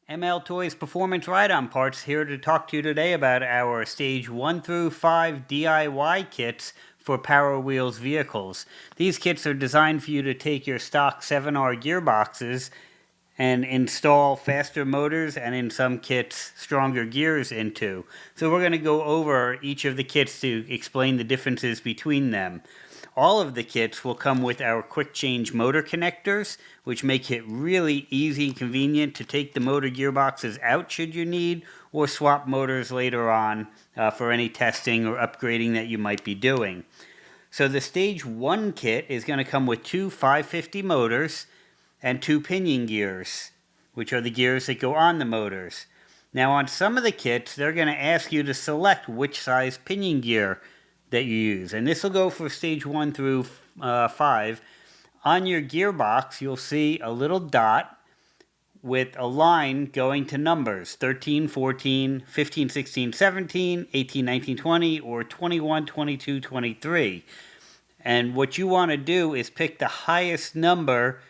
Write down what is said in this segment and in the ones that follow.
MLToys Performance Ride-On Parts here to talk to you today about our Stage 1 through 5 DIY kits for Power Wheels vehicles. These kits are designed for you to take your stock 7R gearboxes and install faster motors and in some kits stronger gears into. So we're going to go over each of the kits to explain the differences between them. All of the kits will come with our quick change motor connectors, which make it really easy and convenient to take the motor gearboxes out should you need, or swap motors later on for any testing or upgrading that you might be doing. So the Stage 1 kit is going to come with two 550 motors and two pinion gears, which are the gears that go on the motors. Now on some of the kits, they're going to ask you to select which size pinion gear that you use. And this will go for Stage 1 through 5. On your gearbox, you'll see a little dot with a line going to numbers 13, 14, 15, 16, 17, 18, 19, 20, or 21, 22, 23. And what you want to do is pick the highest number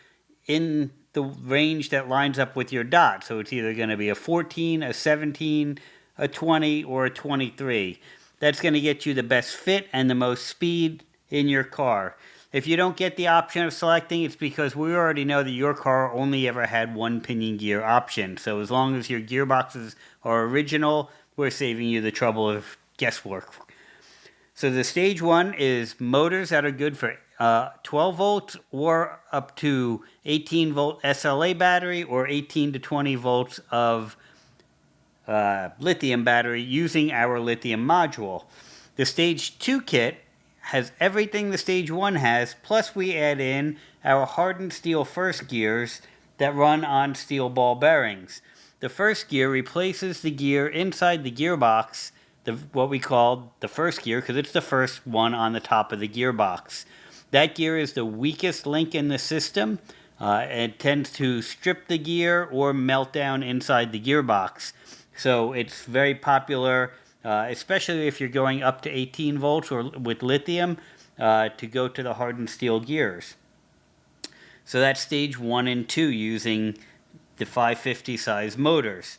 in the range that lines up with your dot. So it's either going to be a 14, a 17, a 20, or a 23. That's going to get you the best fit and the most speed in your car. If you don't get the option of selecting, it's because we already know that your car only ever had one pinion gear option. So as long as your gearboxes are original, we're saving you the trouble of guesswork. So the Stage 1 is motors that are good for 12 volts or up to 18 volt SLA battery or 18 to 20 volts of lithium battery using our lithium module. The Stage 2 kit has everything the Stage 1 has, plus we add in our hardened steel first gears that run on steel ball bearings. The first gear replaces the gear inside the gearbox, what we call the first gear, because it's the first one on the top of the gearbox. That gear is the weakest link in the system. It tends to strip the gear or melt down inside the gearbox. So it's very popular, especially if you're going up to 18 volts or with lithium, to go to the hardened steel gears. So that's Stage 1 and 2 using the 550 size motors.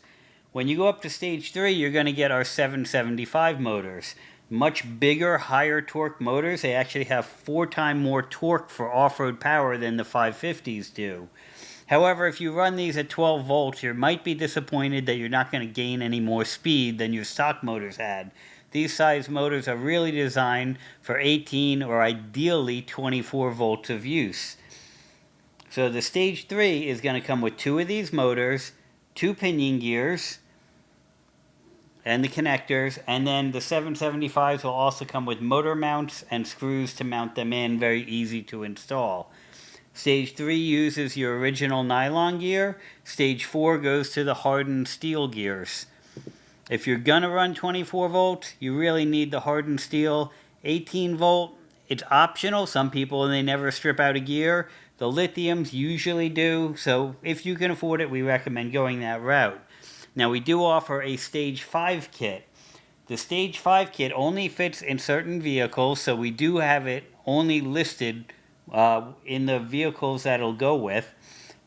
When you go up to Stage 3, you're going to get our 775 motors. Much bigger, higher torque motors. They actually have 4 times more torque for off-road power than the 550s do. However, if you run these at 12 volts, you might be disappointed that you're not going to gain any more speed than your stock motors had. These size motors are really designed for 18 or ideally 24 volts of use. So the Stage 3 is going to come with 2 of these motors, 2 pinion gears, and the connectors, and then the 775s will also come with motor mounts and screws to mount them in, very easy to install. Stage 3 uses your original nylon gear. Stage 4 goes to the hardened steel gears. If you're going to run 24 volts, you really need the hardened steel. 18 volt, it's optional. Some people, they never strip out a gear. The lithiums usually do, so if you can afford it, we recommend going that route. Now, we do offer a Stage 5 kit. The Stage 5 kit only fits in certain vehicles, so we do have it only listed in the vehicles that it'll go with.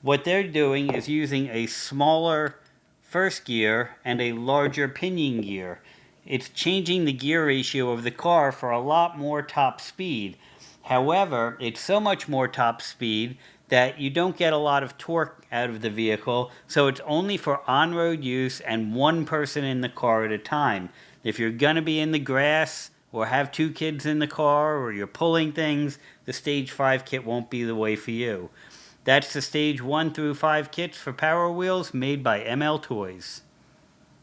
What they're doing is using a smaller first gear and a larger pinion gear. It's changing the gear ratio of the car for a lot more top speed. However, it's so much more top speed that you don't get a lot of torque out of the vehicle, so it's only for on-road use and one person in the car at a time. If you're going to be in the grass or have 2 kids in the car or you're pulling things, the Stage 5 kit won't be the way for you. That's the Stage 1 through 5 kits for Power Wheels made by MLToys.